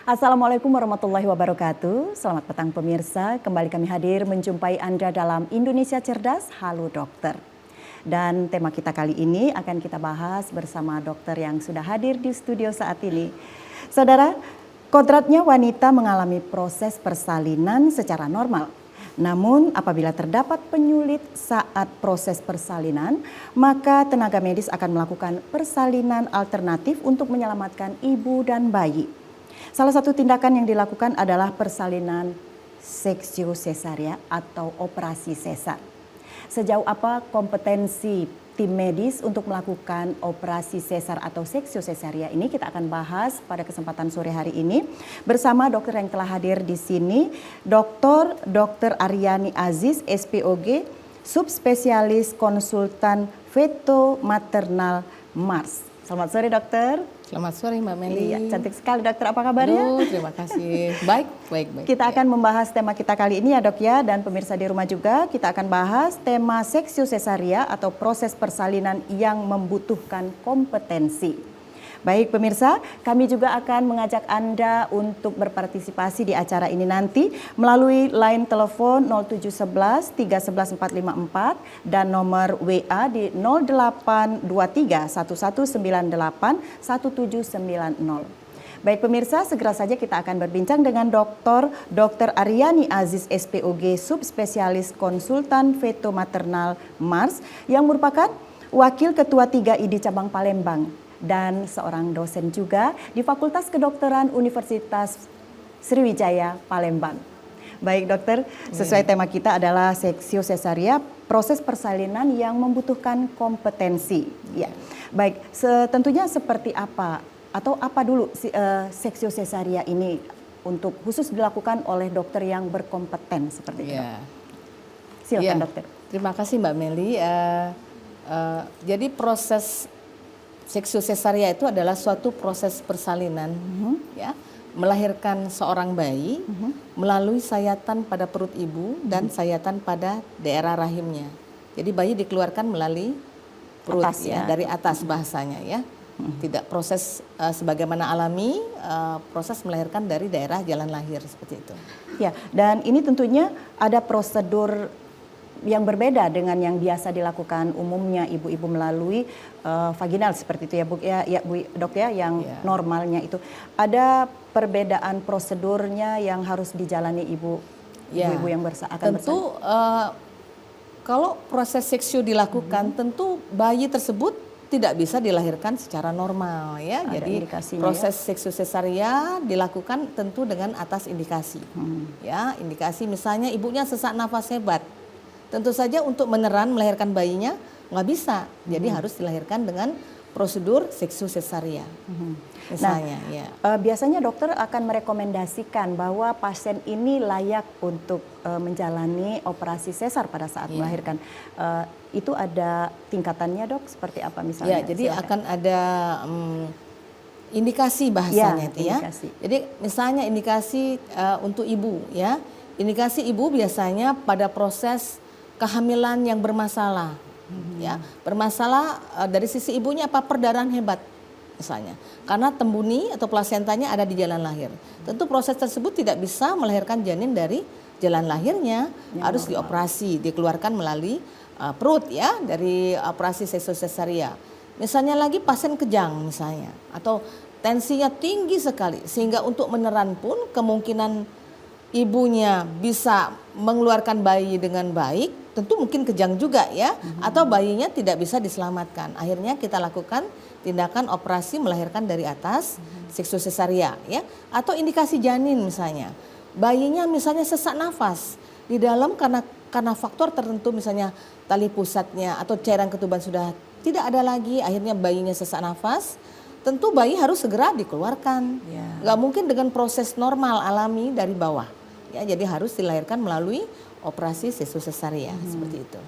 Assalamualaikum warahmatullahi wabarakatuh. Selamat petang pemirsa, kembali kami hadir menjumpai Anda dalam Indonesia Cerdas, Halo Dokter. Dan tema kita kali ini akan kita bahas bersama dokter yang sudah hadir di studio saat ini. Saudara, kodratnya wanita mengalami proses persalinan secara normal. Namun apabila terdapat penyulit saat proses persalinan, maka tenaga medis akan melakukan persalinan alternatif untuk menyelamatkan ibu dan bayi. Salah satu tindakan yang dilakukan adalah persalinan seksio sesaria atau operasi sesar. Sejauh apa kompetensi tim medis untuk melakukan operasi sesar atau seksio sesaria ini kita akan bahas pada kesempatan sore hari ini bersama dokter yang telah hadir di sini, Dr. Aryani Aziz, SPOG, subspesialis konsultan feto maternal MARS. Selamat sore dokter. Selamat sore Mbak Meli. Iya, cantik sekali dokter, apa kabarnya? Terima kasih. Baik. Kita akan membahas tema kita kali ini ya dok ya, dan pemirsa di rumah juga kita akan bahas tema seksio sesaria atau proses persalinan yang membutuhkan kompetensi. Baik pemirsa, kami juga akan mengajak Anda untuk berpartisipasi di acara ini nanti melalui line telepon 0711 311 454 dan nomor WA di 0823 1198 1790. Baik pemirsa, segera saja kita akan berbincang dengan Dr. Aryani Aziz, SPOG, subspesialis konsultan feto maternal MARS yang merupakan Wakil Ketua 3 ID Cabang Palembang dan seorang dosen juga di Fakultas Kedokteran Universitas Sriwijaya Palembang. Baik dokter, sesuai tema kita adalah seksio sesaria, proses persalinan yang membutuhkan kompetensi. Ya, baik, tentunya seperti apa atau apa dulu seksio sesaria ini untuk khusus dilakukan oleh dokter yang berkompeten seperti itu. Silakan dokter. Terima kasih Mbak Meli. Jadi proses seksio sesaria itu adalah suatu proses persalinan, ya, melahirkan seorang bayi melalui sayatan pada perut ibu dan sayatan pada daerah rahimnya. Jadi bayi dikeluarkan melalui perut atas, ya, dari atas bahasanya ya. Tidak proses sebagaimana alami, proses melahirkan dari daerah jalan lahir seperti itu. Ya, dan ini tentunya ada prosedur yang berbeda dengan yang biasa dilakukan umumnya ibu-ibu melalui vaginal seperti itu ya Bu ya, Bu Dok ya, yang normalnya itu. Ada perbedaan prosedurnya yang harus dijalani ibu-ibu yang akan tentu kalau proses seksio dilakukan tentu bayi tersebut tidak bisa dilahirkan secara normal ya. Jadi proses seksio sesaria dilakukan tentu dengan atas indikasi. Ya, indikasi misalnya ibunya sesak nafas hebat. Tentu saja untuk meneran melahirkan bayinya nggak bisa, jadi harus dilahirkan dengan prosedur seksio sesaria. Misalnya, biasanya dokter akan merekomendasikan bahwa pasien ini layak untuk menjalani operasi sesar pada saat melahirkan. Itu ada tingkatannya dok, seperti apa misalnya? Ya, jadi akan ada indikasi bahasanya itu ya. Jadi misalnya indikasi untuk ibu ya, indikasi ibu biasanya pada proses kehamilan yang bermasalah, ya bermasalah dari sisi ibunya apa perdarahan hebat misalnya, karena tembuni atau plasentanya ada di jalan lahir. Tentu proses tersebut tidak bisa melahirkan janin dari jalan lahirnya, harus dioperasi, dikeluarkan melalui perut ya, dari operasi seksio sesaria. Misalnya lagi pasien kejang misalnya, atau tensinya tinggi sekali sehingga untuk meneran pun kemungkinan ibunya bisa mengeluarkan bayi dengan baik, tentu mungkin kejang juga ya, atau bayinya tidak bisa diselamatkan. Akhirnya kita lakukan tindakan operasi melahirkan dari atas, seksio sesaria ya, atau indikasi janin misalnya. Bayinya misalnya sesak nafas di dalam karena faktor tertentu misalnya tali pusatnya atau cairan ketuban sudah tidak ada lagi, akhirnya bayinya sesak nafas. Tentu bayi harus segera dikeluarkan. Nggak mungkin dengan proses normal alami dari bawah. Ya, jadi harus dilahirkan melalui operasi seksio sesaria seperti itu.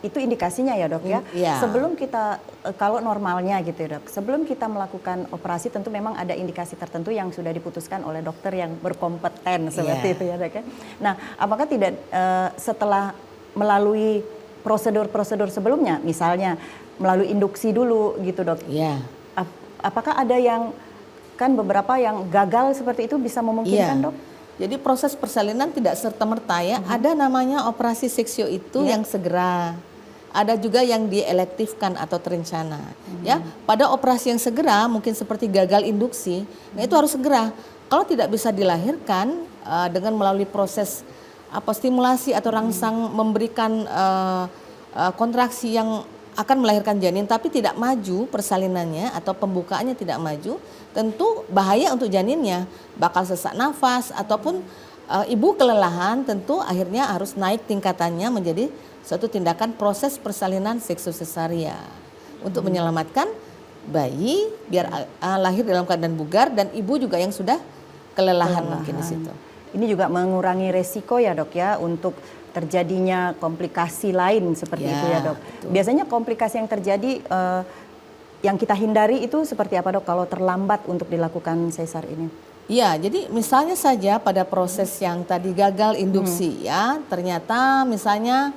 Itu indikasinya ya dok ya. Sebelum kita kalau normalnya gitu ya dok, sebelum kita melakukan operasi tentu memang ada indikasi tertentu yang sudah diputuskan oleh dokter yang berkompeten seperti itu ya dok ya. Nah, apakah tidak setelah melalui prosedur-prosedur sebelumnya, misalnya melalui induksi dulu gitu dok? Apakah ada yang kan beberapa yang gagal seperti itu bisa memungkinkan, Iya. Dok? Jadi proses persalinan tidak serta-merta ya. Ada namanya operasi seksio itu yang segera. Ada juga yang dielektifkan atau terencana. Ya, pada operasi yang segera mungkin seperti gagal induksi, nah itu harus segera. Kalau tidak bisa dilahirkan dengan melalui proses stimulasi atau rangsang memberikan kontraksi yang akan melahirkan janin tapi tidak maju persalinannya atau pembukaannya tidak maju, tentu bahaya untuk janinnya, bakal sesak nafas ataupun ibu kelelahan, tentu akhirnya harus naik tingkatannya menjadi suatu tindakan proses persalinan seksosesaria untuk menyelamatkan bayi biar lahir dalam keadaan bugar dan ibu juga yang sudah kelelahan mungkin di situ. Ini juga mengurangi resiko ya, Dok ya, untuk terjadinya komplikasi lain seperti itu ya, Dok. Betul. Biasanya komplikasi yang terjadi yang kita hindari itu seperti apa, Dok, kalau terlambat untuk dilakukan sesar ini? Iya, jadi misalnya saja pada proses yang tadi gagal induksi ya, ternyata misalnya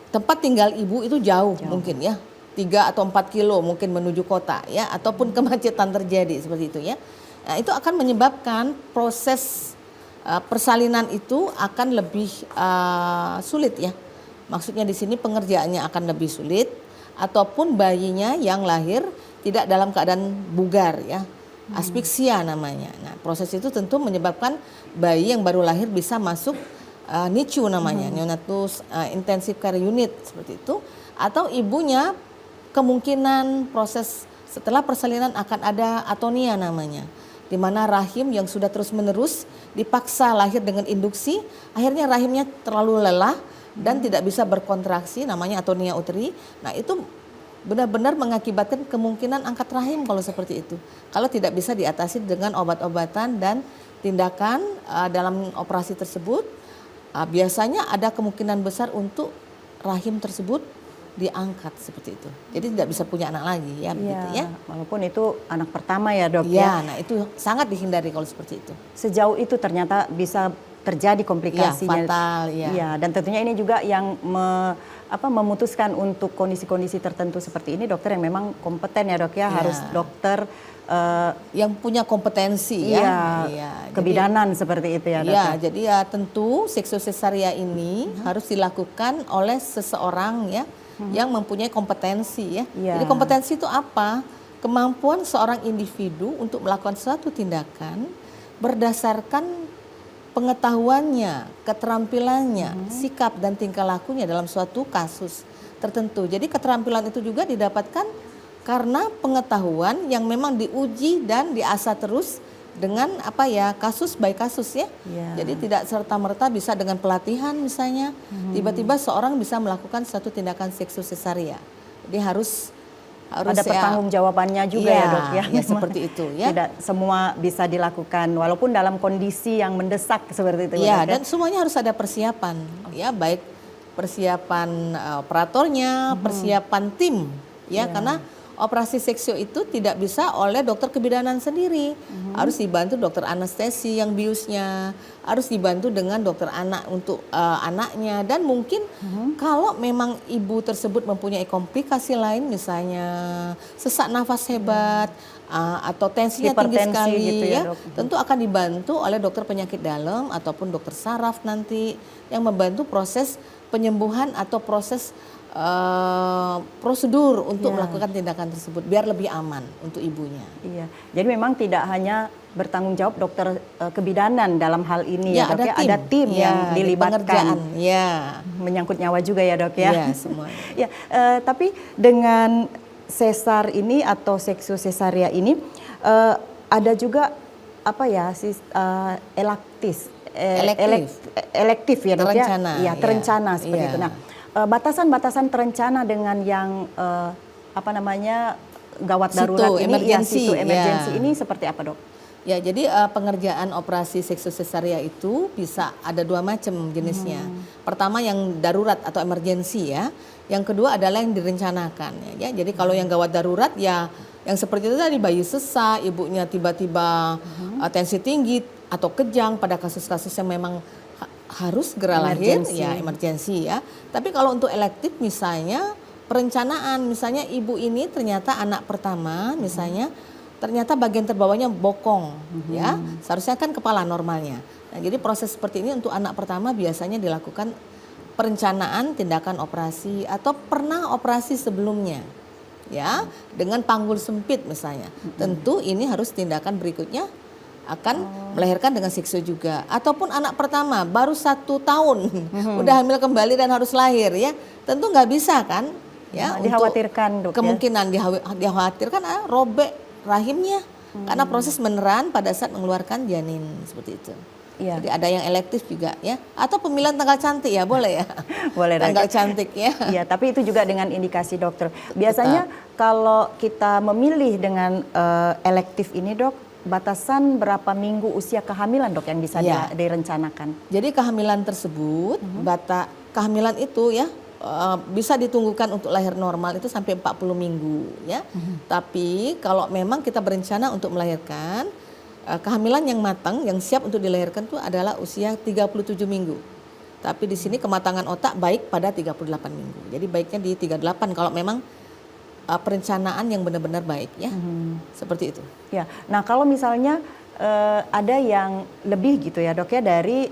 tempat tinggal ibu itu jauh. Mungkin ya, 3 atau 4 kilo mungkin menuju kota ya, ataupun kemacetan terjadi seperti itu ya. Nah, itu akan menyebabkan proses persalinan itu akan lebih sulit ya. Maksudnya di sini pengerjaannya akan lebih sulit ataupun bayinya yang lahir tidak dalam keadaan bugar ya. Aspeksia namanya. Nah, proses itu tentu menyebabkan bayi yang baru lahir bisa masuk NICU namanya, neonatus intensive care unit seperti itu, atau ibunya kemungkinan proses setelah persalinan akan ada atonia namanya, di mana rahim yang sudah terus-menerus dipaksa lahir dengan induksi, akhirnya rahimnya terlalu lelah dan tidak bisa berkontraksi, namanya atonia uteri. Nah, itu benar-benar mengakibatkan kemungkinan angkat rahim kalau seperti itu. Kalau tidak bisa diatasi dengan obat-obatan dan tindakan dalam operasi tersebut, biasanya ada kemungkinan besar untuk rahim tersebut diangkat seperti itu. Jadi tidak bisa punya anak lagi ya, begitu ya. Walaupun itu anak pertama ya, Dok ya. ya. Nah, itu sangat dihindari kalau seperti itu. Sejauh itu ternyata bisa terjadi komplikasinya. Ya, fatal ya. Iya, dan tentunya ini juga yang memutuskan untuk kondisi-kondisi tertentu seperti ini dokter yang memang kompeten ya, Dok ya, harus dokter yang punya kompetensi ya. Kebidanan jadi, seperti itu ya, Dok. Ya, jadi ya tentu seksosesaria ini harus dilakukan oleh seseorang ya yang mempunyai kompetensi ya. Jadi kompetensi itu apa? Kemampuan seorang individu untuk melakukan suatu tindakan berdasarkan pengetahuannya, keterampilannya, sikap dan tingkah lakunya dalam suatu kasus tertentu. Jadi keterampilan itu juga didapatkan karena pengetahuan yang memang diuji dan diasah terus dengan kasus by kasus ya. Jadi tidak serta-merta bisa dengan pelatihan misalnya tiba-tiba seorang bisa melakukan satu tindakan seksosesaria. Jadi harus ada pertanggungjawabannya juga ya, Dok ya. Ya seperti itu ya. Tidak semua bisa dilakukan walaupun dalam kondisi yang mendesak seperti itu ya. Dan semuanya harus ada persiapan ya, baik persiapan operatornya, persiapan tim ya, karena operasi seksio itu tidak bisa oleh dokter kebidanan sendiri. Harus dibantu dokter anestesi yang biusnya, harus dibantu dengan dokter anak untuk anaknya, dan mungkin kalau memang ibu tersebut mempunyai komplikasi lain misalnya sesak nafas hebat atau tensinya tinggi sekali gitu ya, tentu akan dibantu oleh dokter penyakit dalam ataupun dokter saraf nanti yang membantu proses penyembuhan atau proses prosedur untuk melakukan tindakan tersebut biar lebih aman untuk ibunya. Iya. Jadi memang tidak hanya bertanggung jawab dokter kebidanan dalam hal ini ya, Dok ya, ada tim yang dilibatkan. Menyangkut nyawa juga ya, Dok ya. Iya, semua. Tapi dengan sesar ini atau seksosesaria ini ada juga elektif ya, Dok ya. Iya, terencana seperti itu. Nah, batasan-batasan terencana dengan yang gawat darurat emergensi ini seperti apa, Dok? Ya, jadi pengerjaan operasi seksosesaria itu bisa ada 2 macam jenisnya. Pertama yang darurat atau emergensi ya. Yang kedua adalah yang direncanakan ya. Jadi kalau yang gawat darurat ya yang seperti itu tadi, bayi sesak, ibunya tiba-tiba tensi tinggi atau kejang pada kasus-kasus yang memang harus segera lahir ya, emergensi ya. Tapi kalau untuk elektif misalnya perencanaan, misalnya ibu ini ternyata anak pertama misalnya ternyata bagian terbawahnya bokong, ya. Seharusnya kan kepala normalnya. Nah, jadi proses seperti ini untuk anak pertama biasanya dilakukan perencanaan tindakan operasi atau pernah operasi sebelumnya, ya, dengan panggul sempit misalnya. Tentu ini harus tindakan berikutnya akan melahirkan dengan siksa juga. Ataupun anak pertama baru 1 tahun udah hamil kembali dan harus lahir, ya, tentu nggak bisa kan, ya. Dikhawatirkan, Dok, kemungkinan dikhawatirkan robek rahimnya karena proses meneran pada saat mengeluarkan janin seperti itu. Iya. Jadi ada yang elektif juga, ya, atau pemilihan tanggal cantik, ya, boleh ya. Boleh, tanggal cantik, ya. Iya, tapi itu juga dengan indikasi dokter. Biasanya kalau kita memilih dengan elektif ini, Dok, batasan berapa minggu usia kehamilan, Dok, yang bisa direncanakan? Jadi kehamilan tersebut, kehamilan itu, ya, bisa ditunggukan untuk lahir normal itu sampai 40 minggu, ya. Tapi kalau memang kita berencana untuk melahirkan, kehamilan yang matang, yang siap untuk dilahirkan itu adalah usia 37 minggu. Tapi di sini kematangan otak baik pada 38 minggu. Jadi baiknya di 38 kalau memang perencanaan yang benar-benar baik, ya. Seperti itu. Ya. Nah, kalau misalnya ada yang lebih gitu ya, Dok, ya, dari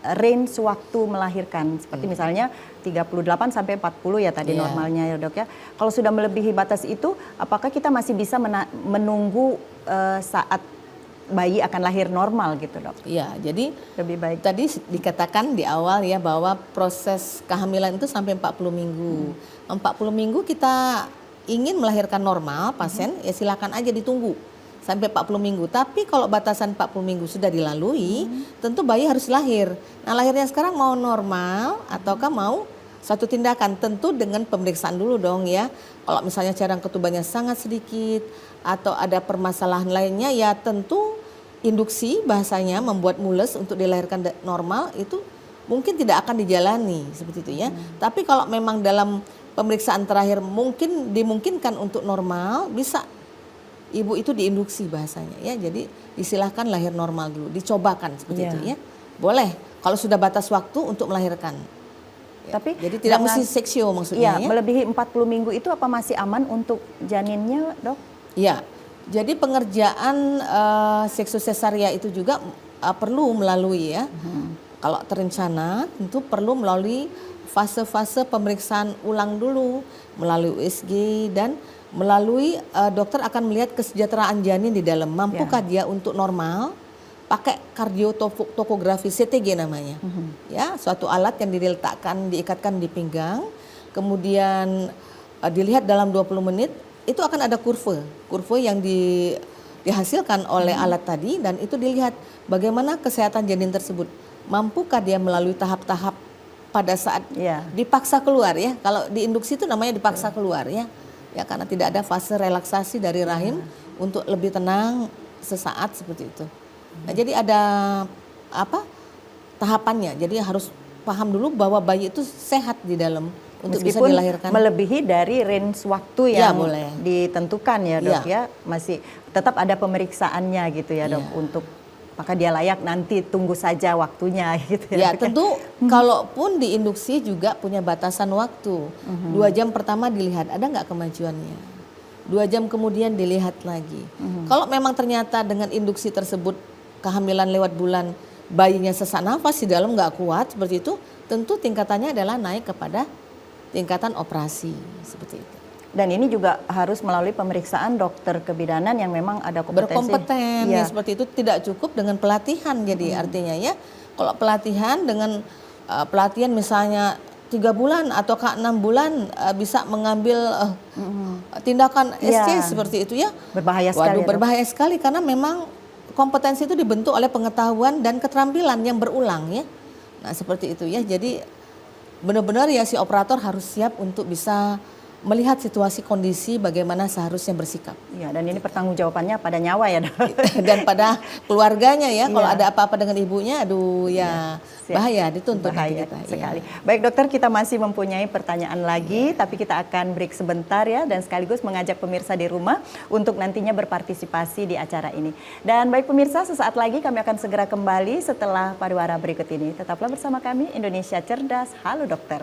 range waktu melahirkan, seperti misalnya 38 sampai 40 ya tadi normalnya, ya, Dok, ya. Kalau sudah melebihi batas itu, apakah kita masih bisa menunggu saat bayi akan lahir normal gitu, Dok? Iya, jadi lebih baik. Tadi dikatakan di awal, ya, bahwa proses kehamilan itu sampai 40 minggu. 40 minggu kita ingin melahirkan normal pasien, ya silakan aja ditunggu sampai 40 minggu. Tapi kalau batasan 40 minggu sudah dilalui, tentu bayi harus lahir. Nah, lahirnya sekarang mau normal ataukah mau satu tindakan, tentu dengan pemeriksaan dulu dong, ya. Kalau misalnya cairan ketubannya sangat sedikit atau ada permasalahan lainnya, ya tentu induksi bahasanya membuat mules untuk dilahirkan normal itu mungkin tidak akan dijalani seperti itu, ya. Tapi kalau memang dalam pemeriksaan terakhir dimungkinkan untuk normal, bisa ibu itu diinduksi bahasanya, ya. Jadi disilahkan lahir normal dulu, dicobakan seperti itu, ya. Boleh kalau sudah batas waktu untuk melahirkan. Ya. Tapi jadi tidak mesti seksio maksudnya, ya. Melebihi 40 minggu itu apa masih aman untuk janinnya, Dok? Ya. Jadi pengerjaan seksus sesaria itu juga perlu melalui, ya. Kalau terencana tentu perlu melalui fase-fase pemeriksaan ulang dulu melalui USG dan melalui dokter akan melihat kesejahteraan janin di dalam, mampukah dia untuk normal pakai kardiotokografi CTG namanya, ya, suatu alat yang diikatkan di pinggang, kemudian dilihat dalam 20 menit itu akan ada kurve yang dihasilkan oleh alat tadi, dan itu dilihat bagaimana kesehatan janin tersebut, mampukah dia melalui tahap-tahap pada saat dipaksa keluar, ya. Kalau diinduksi itu namanya dipaksa keluar, ya. Ya, karena tidak ada fase relaksasi dari rahim untuk lebih tenang sesaat seperti itu. Nah, jadi ada tahapannya. Jadi harus paham dulu bahwa bayi itu sehat di dalam untuk meskipun bisa dilahirkan. Melebihi dari range waktu yang boleh ditentukan, ya, Dok, ya. Masih tetap ada pemeriksaannya gitu, ya, Dok, untuk apakah dia layak, nanti tunggu saja waktunya gitu, ya. Tentu kalaupun diinduksi juga punya batasan waktu. 2 jam pertama dilihat ada nggak kemajuannya. 2 jam kemudian dilihat lagi. Kalau memang ternyata dengan induksi tersebut kehamilan lewat bulan bayinya sesak nafas di dalam nggak kuat seperti itu, tentu tingkatannya adalah naik kepada tingkatan operasi seperti itu. Dan ini juga harus melalui pemeriksaan dokter kebidanan yang memang ada kompetensi. Berkompeten, ya, seperti itu. Tidak cukup dengan pelatihan, jadi artinya, ya, kalau pelatihan dengan pelatihan misalnya 3 bulan atau 6 bulan bisa mengambil tindakan SC seperti itu, ya. Berbahaya sekali. Berbahaya sekali karena memang kompetensi itu dibentuk oleh pengetahuan dan keterampilan yang berulang, ya. Nah, seperti itu, ya. Jadi benar-benar, ya, si operator harus siap untuk bisa melihat situasi kondisi bagaimana seharusnya bersikap. Ya, dan ini pertanggungjawabannya pada nyawa, ya, Dok. Dan pada keluarganya, ya. Kalau ada apa-apa dengan ibunya, aduh, ya, bahaya, dituntut bahaya kita, sekali. Baik, Dokter, kita masih mempunyai pertanyaan lagi, tapi kita akan break sebentar, ya, dan sekaligus mengajak pemirsa di rumah untuk nantinya berpartisipasi di acara ini. Dan baik pemirsa, sesaat lagi kami akan segera kembali setelah pariwara berikut ini. Tetaplah bersama kami, Indonesia Cerdas. Halo, Dokter.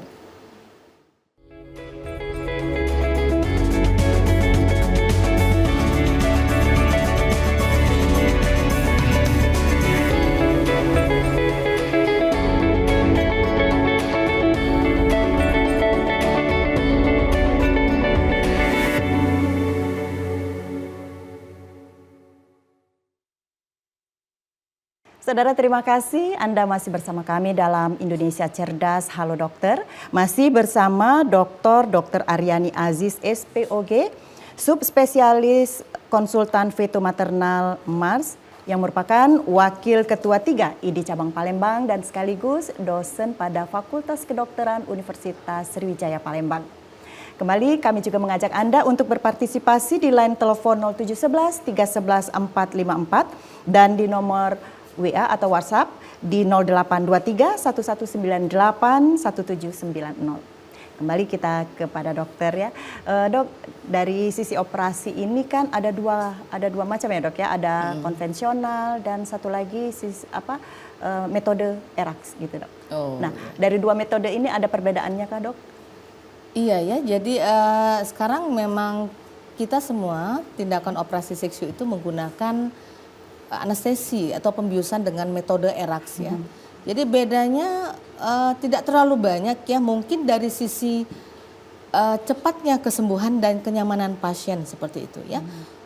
Saudara, terima kasih Anda masih bersama kami dalam Indonesia Cerdas Halo Dokter. Masih bersama Dr. Aryani Aziz SPOG, subspesialis konsultan feto maternal MARS, yang merupakan Wakil Ketua 3 ID Cabang Palembang dan sekaligus dosen pada Fakultas Kedokteran Universitas Sriwijaya Palembang. Kembali kami juga mengajak Anda untuk berpartisipasi di line telepon 0711 311 454 dan di nomor WA atau WhatsApp di 0823 1198 1790. Kembali kita kepada dokter ya. Dok, dari sisi operasi ini kan ada dua macam ya, Dok ya. Ada konvensional dan satu lagi metode ERAX gitu, Dok. Nah, dari dua metode ini ada perbedaannya kah, Dok? Iya ya. Jadi sekarang memang kita semua tindakan operasi seksio itu menggunakan anestesi atau pembiusan dengan metode ERAX ya. Jadi bedanya tidak terlalu banyak ya, mungkin dari sisi cepatnya kesembuhan dan kenyamanan pasien seperti itu ya.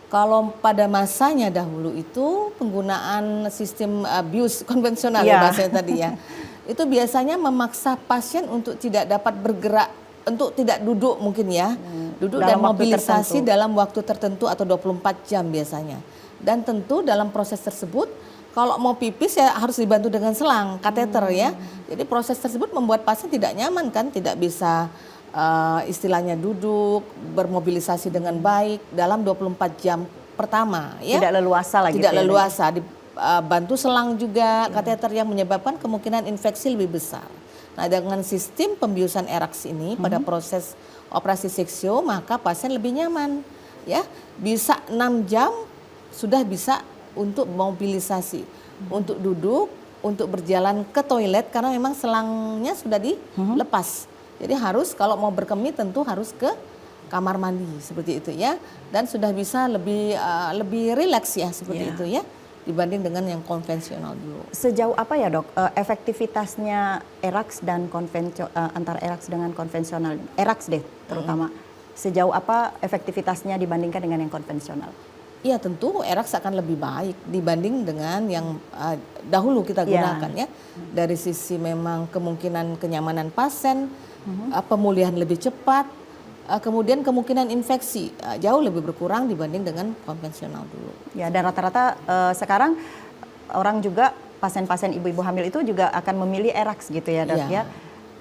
Kalau pada masanya dahulu itu penggunaan sistem bius konvensional ya bahasanya tadi ya. Itu biasanya memaksa pasien untuk tidak dapat bergerak, untuk tidak duduk mungkin ya. Duduk dan mobilisasi dalam waktu tertentu atau 24 jam biasanya. Dan tentu dalam proses tersebut kalau mau pipis ya harus dibantu dengan selang, kateter ya. Jadi proses tersebut membuat pasien tidak nyaman kan, tidak bisa istilahnya duduk, bermobilisasi dengan baik dalam 24 jam pertama ya. Tidak leluasa lagi. Tidak leluasa, dibantu selang juga, kateter yang menyebabkan kemungkinan infeksi lebih besar. Nah, dengan sistem pembiusan ERAX ini pada proses operasi seksio maka pasien lebih nyaman ya. Bisa 6 jam sudah bisa untuk mobilisasi, untuk duduk, untuk berjalan ke toilet karena memang selangnya sudah dilepas. Jadi harus kalau mau berkemih tentu harus ke kamar mandi seperti itu ya, dan sudah bisa lebih rileks ya seperti itu ya dibanding dengan yang konvensional dulu. Sejauh apa ya, Dok, efektivitasnya ERAX dan antara ERAX dengan konvensional? ERAX deh terutama. Sejauh apa efektivitasnya dibandingkan dengan yang konvensional? Iya, tentu ERAX akan lebih baik dibanding dengan yang dahulu kita gunakan ya. Dari sisi memang kemungkinan kenyamanan pasien, pemulihan lebih cepat, kemudian kemungkinan infeksi jauh lebih berkurang dibanding dengan konvensional dulu. Ya, dan rata-rata sekarang orang juga pasien-pasien ibu-ibu hamil itu juga akan memilih ERAX gitu ya, Dok ya.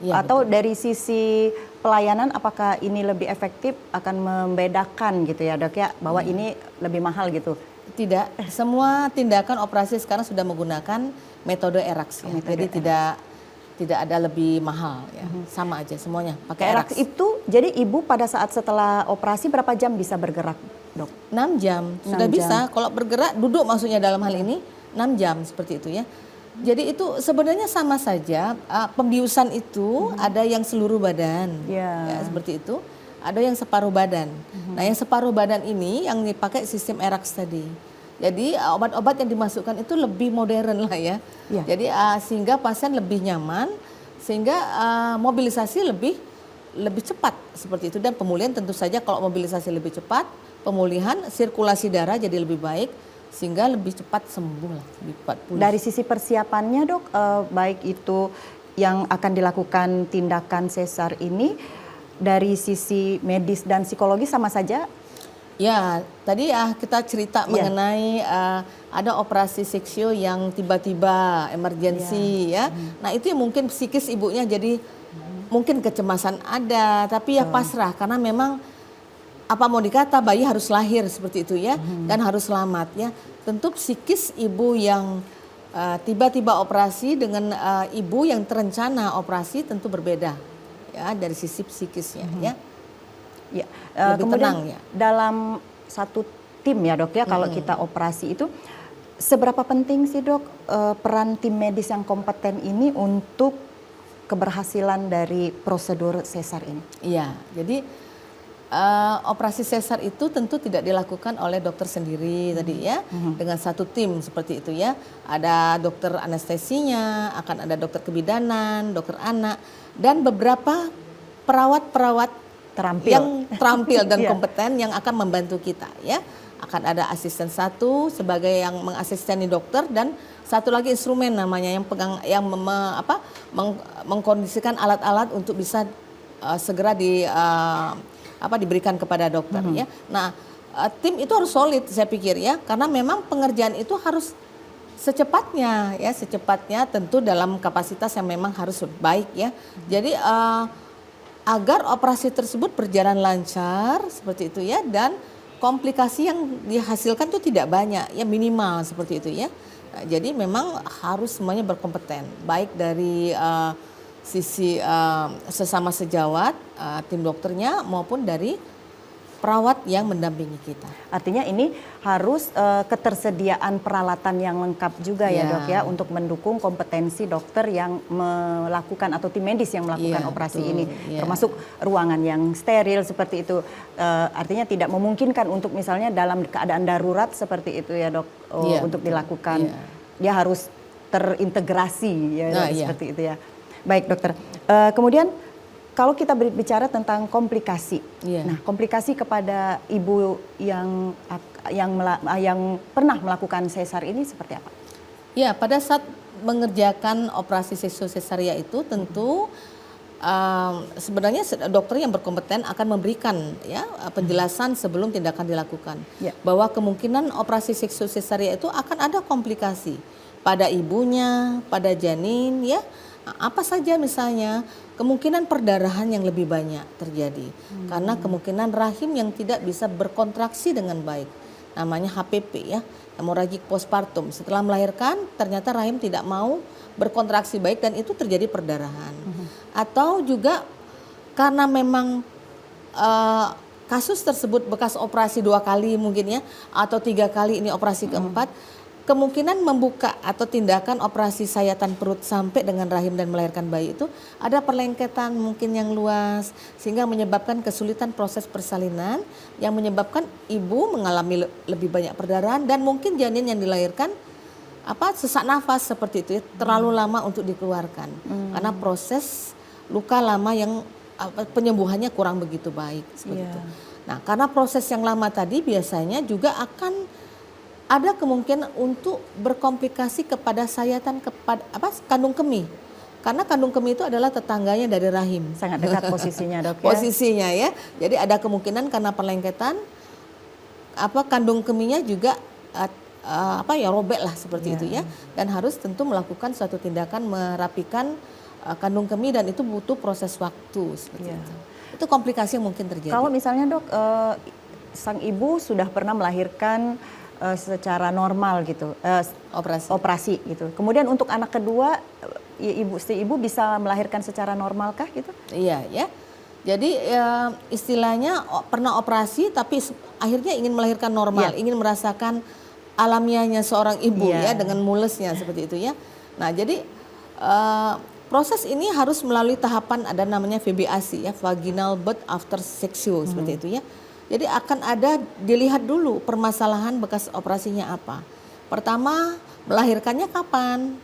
Ya, atau betul. Dari sisi pelayanan apakah ini lebih efektif, akan membedakan gitu ya, Dok ya, bahwa ini lebih mahal gitu? Tidak, semua tindakan operasi sekarang sudah menggunakan metode ERAX ya. Jadi tidak ada lebih mahal ya. Sama aja semuanya pakai ERAX. Itu jadi ibu pada saat setelah operasi berapa jam bisa bergerak, Dok? 6 jam sudah bisa. Kalau bergerak duduk maksudnya dalam hal ini 6 jam seperti itu ya. Jadi itu sebenarnya sama saja, pembiusan itu ada yang seluruh badan, ya, seperti itu, ada yang separuh badan. Nah, yang separuh badan ini yang dipakai sistem ERAX tadi. Jadi obat-obat yang dimasukkan itu lebih modern lah ya. Jadi sehingga pasien lebih nyaman, sehingga mobilisasi lebih cepat seperti itu, dan pemulihan tentu saja kalau mobilisasi lebih cepat, pemulihan sirkulasi darah jadi lebih baik. Sehingga lebih cepat sembuh lah, lebih cepat pulih. Dari sisi persiapannya, Dok, baik itu yang akan dilakukan tindakan sesar ini, dari sisi medis dan psikologis sama saja? Ya, tadi kita cerita mengenai ada operasi seksio yang tiba-tiba emergensi ya. Nah, itu yang mungkin psikis ibunya jadi mungkin kecemasan ada, tapi ya pasrah karena memang apa mau dikata, bayi harus lahir seperti itu ya, dan harus selamat ya. Tentu psikis ibu yang tiba-tiba operasi dengan ibu yang terencana operasi tentu berbeda ya dari sisi psikisnya ya. Ya, lebih tenang ya. Dalam satu tim ya, Dok ya, kalau kita operasi itu seberapa penting sih, Dok, peran tim medis yang kompeten ini untuk keberhasilan dari prosedur sesar ini? Iya, jadi operasi sesar itu tentu tidak dilakukan oleh dokter sendiri tadi ya, dengan satu tim seperti itu ya. Ada dokter anestesinya, akan ada dokter kebidanan, dokter anak, dan beberapa perawat-perawat terampil dan Iya. kompeten yang akan membantu kita ya. Akan ada asisten satu sebagai yang mengasisteni dokter dan satu lagi instrumen namanya yang pegang yang mengkondisikan alat-alat untuk bisa segera diberikan kepada dokter ya. Nah, tim itu harus solid saya pikir ya, karena memang pengerjaan itu harus secepatnya ya, secepatnya tentu dalam kapasitas yang memang harus baik ya. Jadi agar operasi tersebut berjalan lancar seperti itu ya, dan komplikasi yang dihasilkan itu tidak banyak ya, minimal seperti itu ya. Nah, jadi memang harus semuanya berkompeten, baik dari sisi sesama sejawat tim dokternya maupun dari perawat yang mendampingi kita. Artinya ini harus ketersediaan peralatan yang lengkap juga ya dok ya, untuk mendukung kompetensi dokter yang melakukan atau tim medis yang melakukan operasi ini, termasuk ruangan yang steril seperti itu. Artinya tidak memungkinkan untuk misalnya dalam keadaan darurat seperti itu ya dok, untuk dilakukan. Dia harus terintegrasi ya seperti itu ya. Baik dokter, kemudian kalau kita berbicara tentang komplikasi, nah komplikasi kepada ibu yang pernah melakukan sesar ini seperti apa? Ya, pada saat mengerjakan operasi sesaria itu tentu sebenarnya dokter yang berkompeten akan memberikan ya penjelasan sebelum tindakan dilakukan, bahwa kemungkinan operasi sesaria itu akan ada komplikasi pada ibunya, pada janin ya. Apa saja misalnya kemungkinan perdarahan yang lebih banyak terjadi karena kemungkinan rahim yang tidak bisa berkontraksi dengan baik, namanya HPP ya, hemoragik postpartum. Setelah melahirkan ternyata rahim tidak mau berkontraksi baik dan itu terjadi perdarahan. Atau juga karena memang kasus tersebut bekas operasi 2 kali mungkin ya, atau 3 kali ini operasi keempat, kemungkinan membuka atau tindakan operasi sayatan perut sampai dengan rahim dan melahirkan bayi itu ada perlengketan mungkin yang luas sehingga menyebabkan kesulitan proses persalinan yang menyebabkan ibu mengalami lebih banyak perdarahan dan mungkin janin yang dilahirkan sesak nafas seperti itu ya, terlalu lama untuk dikeluarkan karena proses luka lama yang penyembuhannya kurang begitu baik seperti itu. Nah, karena proses yang lama tadi biasanya juga akan ada kemungkinan untuk berkomplikasi kepada sayatan kandung kemih. Karena kandung kemih itu adalah tetangganya dari rahim. Sangat dekat posisinya dok ya. Posisinya ya. Jadi ada kemungkinan karena perlengketan kandung kemihnya juga robek lah seperti itu ya. Dan harus tentu melakukan suatu tindakan merapikan kandung kemih dan itu butuh proses waktu seperti itu. Itu komplikasi yang mungkin terjadi. Kalau misalnya dok, sang ibu sudah pernah melahirkan secara normal gitu, operasi gitu. Kemudian untuk anak kedua, si ibu bisa melahirkan secara normalkah gitu? Iya ya. Jadi istilahnya pernah operasi tapi akhirnya ingin melahirkan normal, ingin merasakan alamiahnya seorang ibu ya dengan mulesnya seperti itu ya. Nah jadi proses ini harus melalui tahapan ada namanya VBAC ya, vaginal birth after section seperti itu ya. Jadi akan ada dilihat dulu permasalahan bekas operasinya apa. Pertama melahirkannya kapan?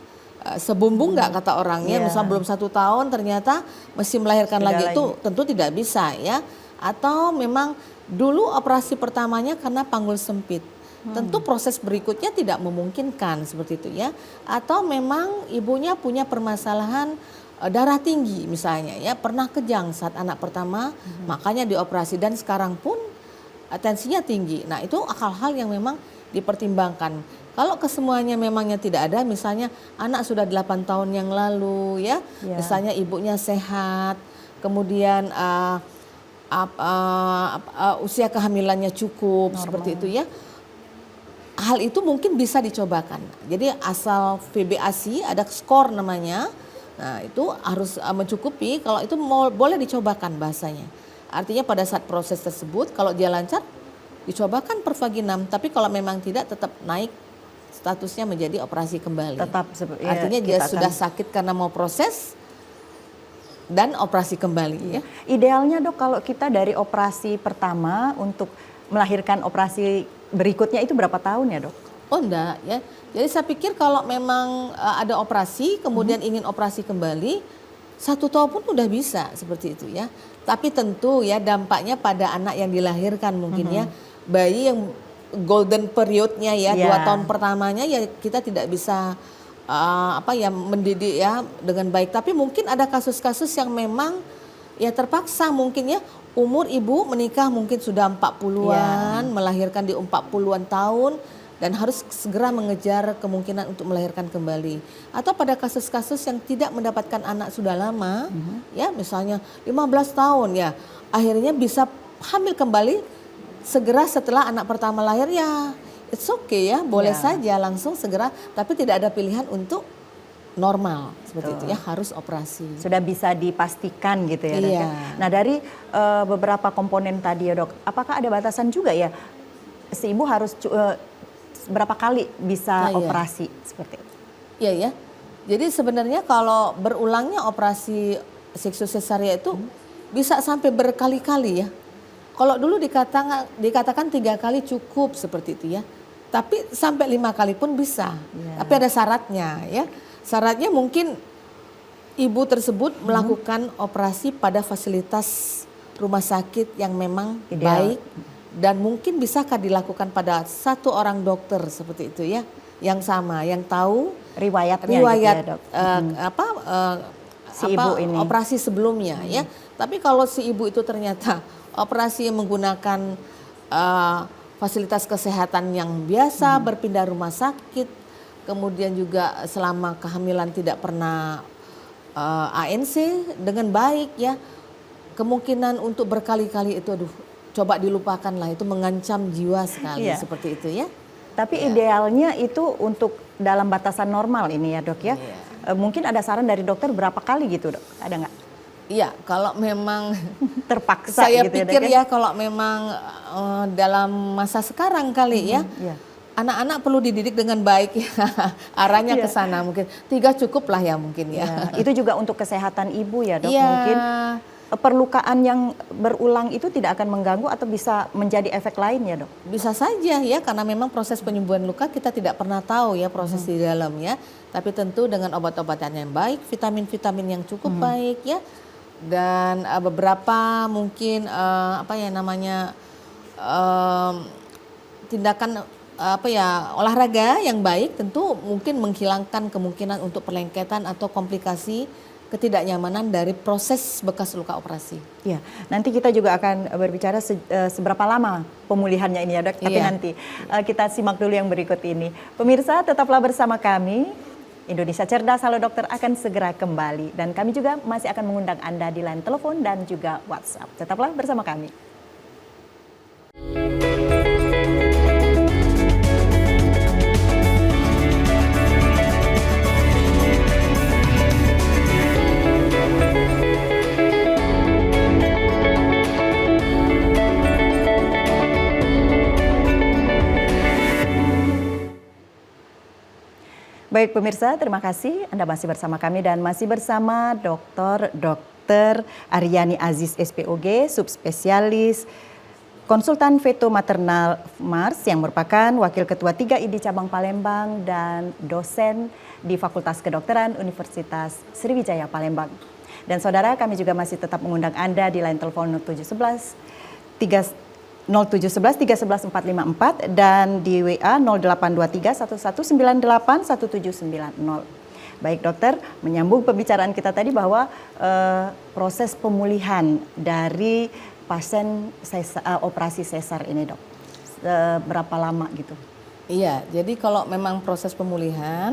Sebumbung nggak kata orangnya, misal belum 1 tahun ternyata mesti melahirkan lagi itu tentu tidak bisa ya. Atau memang dulu operasi pertamanya karena panggul sempit. Tentu proses berikutnya tidak memungkinkan seperti itu ya. Atau memang ibunya punya permasalahan darah tinggi misalnya ya, pernah kejang saat anak pertama, makanya dioperasi dan sekarang pun tensinya tinggi. Nah itu hal-hal yang memang dipertimbangkan. Kalau kesemuanya memangnya tidak ada, misalnya anak sudah 8 tahun yang lalu ya, misalnya ibunya sehat, kemudian usia kehamilannya cukup seperti itu ya. Hal itu mungkin bisa dicobakan. Jadi asal VBAC ada skor namanya. Nah itu harus mencukupi, kalau itu boleh dicobakan bahasanya. Artinya pada saat proses tersebut kalau dia lancar dicobakan per vaginam, tapi kalau memang tidak tetap naik statusnya menjadi operasi kembali. Tetap artinya dia sudah sakit karena mau proses dan operasi kembali ya. Idealnya dok kalau kita dari operasi pertama untuk melahirkan operasi berikutnya itu berapa tahun ya dok? Oh enggak ya. Jadi saya pikir kalau memang ada operasi kemudian ingin operasi kembali 1 tahun pun udah bisa seperti itu ya. Tapi tentu ya dampaknya pada anak yang dilahirkan mungkin ya, bayi yang golden periodnya ya, 2 tahun pertamanya ya kita tidak bisa mendidik ya dengan baik. Tapi mungkin ada kasus-kasus yang memang ya terpaksa mungkin ya, umur ibu menikah mungkin sudah 40-an, melahirkan di 40-an tahun dan harus segera mengejar kemungkinan untuk melahirkan kembali. Atau pada kasus-kasus yang tidak mendapatkan anak sudah lama, ya misalnya 15 tahun ya, akhirnya bisa hamil kembali segera setelah anak pertama lahir ya, it's okay ya, boleh saja langsung segera, tapi tidak ada pilihan untuk normal seperti itu ya, harus operasi. Sudah bisa dipastikan gitu ya, Dok. Iya. Nah, dari beberapa komponen tadi ya, Dok, apakah ada batasan juga ya si ibu harus berapa kali bisa operasi seperti itu? Iya ya. Jadi sebenarnya kalau berulangnya operasi seksus cesaria itu bisa sampai berkali-kali ya. Kalau dulu dikatakan 3 kali cukup seperti itu ya. Tapi sampai 5 kali pun bisa. Tapi ada syaratnya ya. Syaratnya mungkin ibu tersebut melakukan operasi pada fasilitas rumah sakit yang memang baik dan mungkin bisakah dilakukan pada 1 orang dokter seperti itu ya, yang sama, yang tahu riwayat gitu ya, Dok. Ibu ini operasi sebelumnya ya. Tapi kalau si ibu itu ternyata operasi menggunakan fasilitas kesehatan yang biasa, berpindah rumah sakit, kemudian juga selama kehamilan tidak pernah ANC dengan baik ya, kemungkinan untuk berkali-kali itu coba dilupakan lah, itu mengancam jiwa sekali seperti itu ya. Tapi idealnya itu untuk dalam batasan normal ini ya, Dok ya. Mungkin ada saran dari dokter berapa kali gitu, Dok? Ada nggak? Iya, kalau memang terpaksa saya gitu pikir ya, kalau memang dalam masa sekarang kali ya, anak-anak perlu dididik dengan baik ya, arahnya ke sana mungkin 3 cukup lah ya mungkin ya. Itu juga untuk kesehatan ibu ya, Dok. Mungkin perlukaan yang berulang itu tidak akan mengganggu atau bisa menjadi efek lain ya, Dok? Bisa saja ya, karena memang proses penyembuhan luka kita tidak pernah tahu ya proses di dalam ya. Tapi tentu dengan obat-obatan yang baik, vitamin-vitamin yang cukup baik ya. Dan beberapa mungkin tindakan olahraga yang baik tentu mungkin menghilangkan kemungkinan untuk perlengketan atau komplikasi ketidaknyamanan dari proses bekas luka operasi. Ya, nanti kita juga akan berbicara seberapa lama pemulihannya ini ya, Dok. Tapi nanti kita simak dulu yang berikut ini. Pemirsa, tetaplah bersama kami. Indonesia Cerdas Halo Dokter akan segera kembali. Dan kami juga masih akan mengundang Anda di line telepon dan juga WhatsApp. Tetaplah bersama kami. Baik pemirsa, terima kasih Anda masih bersama kami dan masih bersama Dr. Aryani Aziz SPOG, subspesialis konsultan feto maternal Mars yang merupakan Wakil Ketua 3 ID Cabang Palembang dan dosen di Fakultas Kedokteran Universitas Sriwijaya Palembang. Dan saudara, kami juga masih tetap mengundang Anda di line telepon 0711 311 454 dan di WA 0823 1198 1790. Baik dokter, menyambung pembicaraan kita tadi bahwa proses pemulihan dari pasien operasi sesar ini, Dok, berapa lama gitu? Iya, jadi kalau memang proses pemulihan,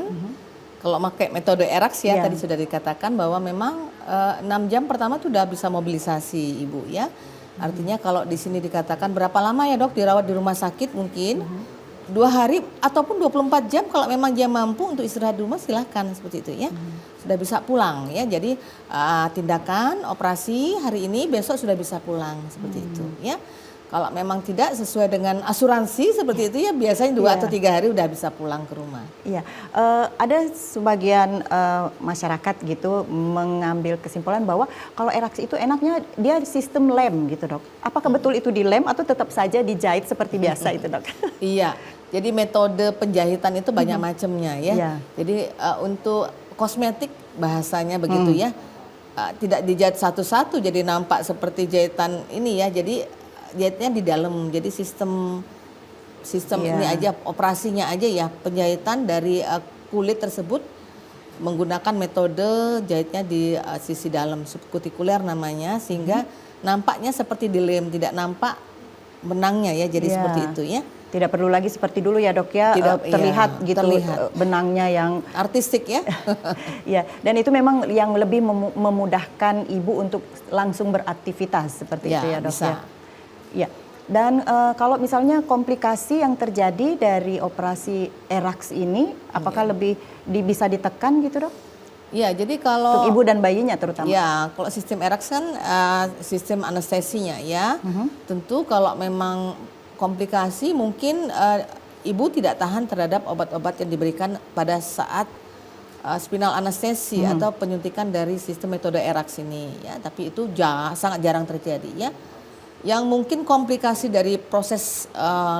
kalau pakai metode ERAX ya, tadi sudah dikatakan bahwa memang 6 jam pertama tuh udah bisa mobilisasi ibu ya. Artinya kalau di sini dikatakan berapa lama ya, Dok, dirawat di rumah sakit mungkin 2 hari ataupun 24 jam kalau memang dia mampu untuk istirahat di rumah silahkan seperti itu ya. Sudah bisa pulang ya. Jadi tindakan operasi hari ini besok sudah bisa pulang seperti itu ya. Kalau memang tidak sesuai dengan asuransi seperti itu ya biasanya 2 atau 3 hari udah bisa pulang ke rumah. Iya, ada sebagian masyarakat gitu mengambil kesimpulan bahwa kalau ERAX itu enaknya dia sistem lem gitu, Dok. Apakah betul itu di lem atau tetap saja dijahit seperti biasa itu, Dok? Iya, jadi metode penjahitan itu banyak macamnya ya. Jadi untuk kosmetik bahasanya begitu ya. tidak dijahit satu-satu jadi nampak seperti jahitan ini ya. Jadi jahitnya di dalam. Jadi sistem ini aja, operasinya aja ya, penjahitan dari kulit tersebut menggunakan metode jahitnya di sisi dalam subkutikuler namanya, sehingga nampaknya seperti dilem, tidak nampak benangnya ya. Jadi seperti itu ya. Tidak perlu lagi seperti dulu ya dok ya, terlihat gitu benangnya yang artistik ya. Ya, dan itu memang yang lebih memudahkan ibu untuk langsung beraktivitas seperti itu ya dok bisa. Ya. Dan kalau misalnya komplikasi yang terjadi dari operasi ERAX ini, apakah lebih bisa ditekan gitu dok? Ya, jadi kalau untuk ibu dan bayinya terutama. Ya, kalau sistem ERAX kan sistem anestesinya ya. Tentu kalau memang komplikasi mungkin ibu tidak tahan terhadap obat-obat yang diberikan pada saat spinal anestesi atau penyuntikan dari sistem metode ERAX ini ya. Tapi itu sangat jarang terjadi ya. Yang mungkin komplikasi dari proses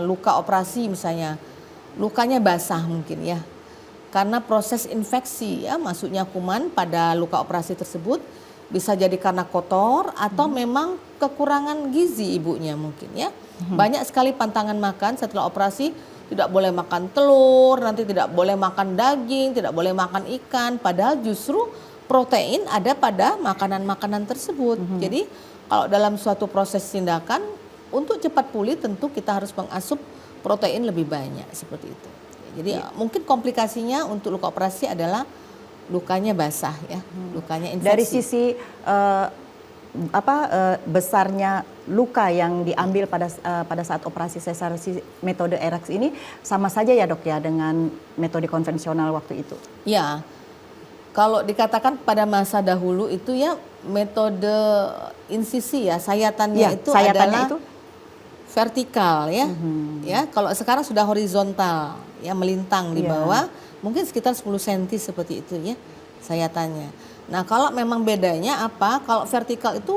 luka operasi misalnya, lukanya basah mungkin ya. Karena proses infeksi ya, masuknya kuman pada luka operasi tersebut bisa jadi karena kotor atau memang kekurangan gizi ibunya mungkin ya. Banyak sekali pantangan makan setelah operasi, tidak boleh makan telur, nanti tidak boleh makan daging, tidak boleh makan ikan, padahal justru protein ada pada makanan-makanan tersebut. Jadi kalau dalam suatu proses tindakan untuk cepat pulih tentu kita harus mengasup protein lebih banyak seperti itu. Jadi mungkin komplikasinya untuk luka operasi adalah lukanya basah ya, lukanya infeksi. Dari sisi besarnya luka yang diambil pada saat operasi sesar metode ERAX ini sama saja ya dok ya dengan metode konvensional waktu itu? Ya, kalau dikatakan pada masa dahulu itu ya metode insisi ya, sayatannya itu adalah vertikal ya. Ya, kalau sekarang sudah horizontal ya, melintang di bawah, mungkin sekitar 10 cm seperti itu ya sayatannya. Nah, kalau memang bedanya apa? Kalau vertikal itu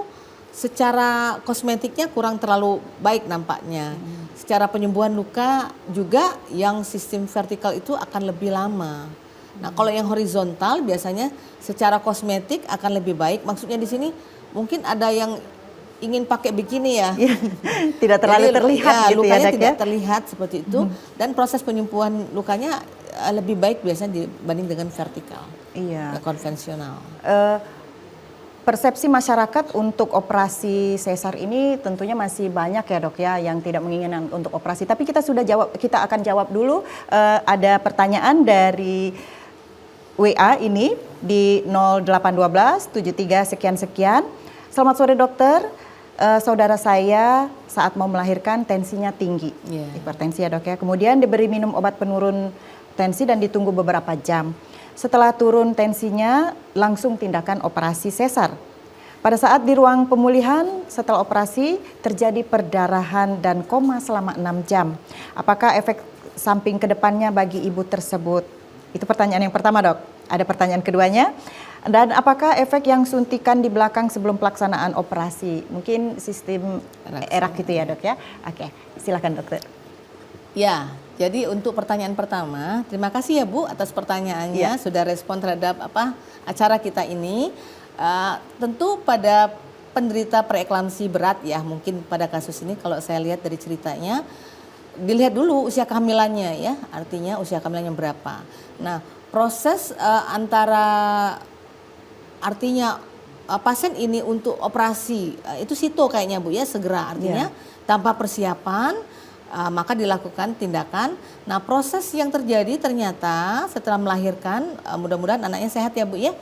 secara kosmetiknya kurang terlalu baik nampaknya. Secara penyembuhan luka juga yang sistem vertikal itu akan lebih lama. Nah, kalau yang horizontal biasanya secara kosmetik akan lebih baik. Maksudnya di sini mungkin ada yang ingin pakai bikini ya. Tidak terlalu terlihat ya, gitu lukanya ya, tidak terlihat seperti itu. Dan proses penyembuhan lukanya lebih baik biasanya dibanding dengan vertikal. Iya. Konvensional. Persepsi masyarakat untuk operasi sesar ini tentunya masih banyak ya dok ya yang tidak menginginkan untuk operasi. Tapi kita akan jawab dulu. Ada pertanyaan dari WA ini di 0812 73 sekian-sekian. Selamat sore dokter. Saudara saya saat mau melahirkan tensinya tinggi, hipertensi ya dok ya. Kemudian diberi minum obat penurun tensi dan ditunggu beberapa jam. Setelah turun tensinya, langsung tindakan operasi sesar. Pada saat di ruang pemulihan setelah operasi terjadi perdarahan dan koma selama 6 jam. Apakah efek samping kedepannya bagi ibu tersebut? Itu pertanyaan yang pertama dok. Ada pertanyaan keduanya. Dan apakah efek yang suntikan di belakang sebelum pelaksanaan operasi? Mungkin sistem ERAX gitu ya dok ya. Oke, silakan dokter. Ya, jadi untuk pertanyaan pertama, terima kasih ya Bu atas pertanyaannya, sudah respon terhadap acara kita ini. Tentu pada penderita preeklamsi berat ya, mungkin pada kasus ini kalau saya lihat dari ceritanya, dilihat dulu usia kehamilannya ya, artinya usia kehamilannya berapa. Nah, proses artinya pasien ini untuk operasi itu sito kayaknya Bu ya, segera artinya tanpa persiapan. Maka dilakukan tindakan. Nah, proses yang terjadi ternyata setelah melahirkan, mudah-mudahan anaknya sehat ya Bu ya.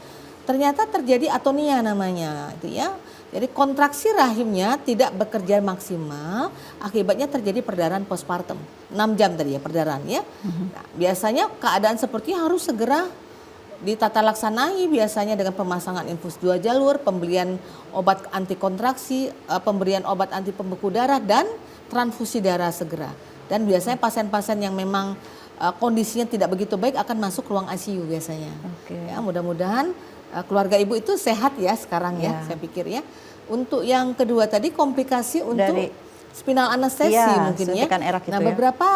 Ternyata terjadi atonia namanya itu ya. Jadi kontraksi rahimnya tidak bekerja maksimal, akibatnya terjadi perdarahan postpartum. 6 jam tadi ya perdarahan ya. Nah, biasanya keadaan seperti harus segera ditata laksanai biasanya dengan pemasangan infus 2 jalur, pemberian obat anti kontraksi, pemberian obat anti pembeku darah dan transfusi darah segera. Dan biasanya pasien-pasien yang memang kondisinya tidak begitu baik akan masuk ruang ICU biasanya. Ya, mudah-mudahan keluarga ibu itu sehat ya sekarang ya, saya pikir ya. Untuk yang kedua tadi komplikasi untuk spinal anestesi mungkin ya. Nah, beberapa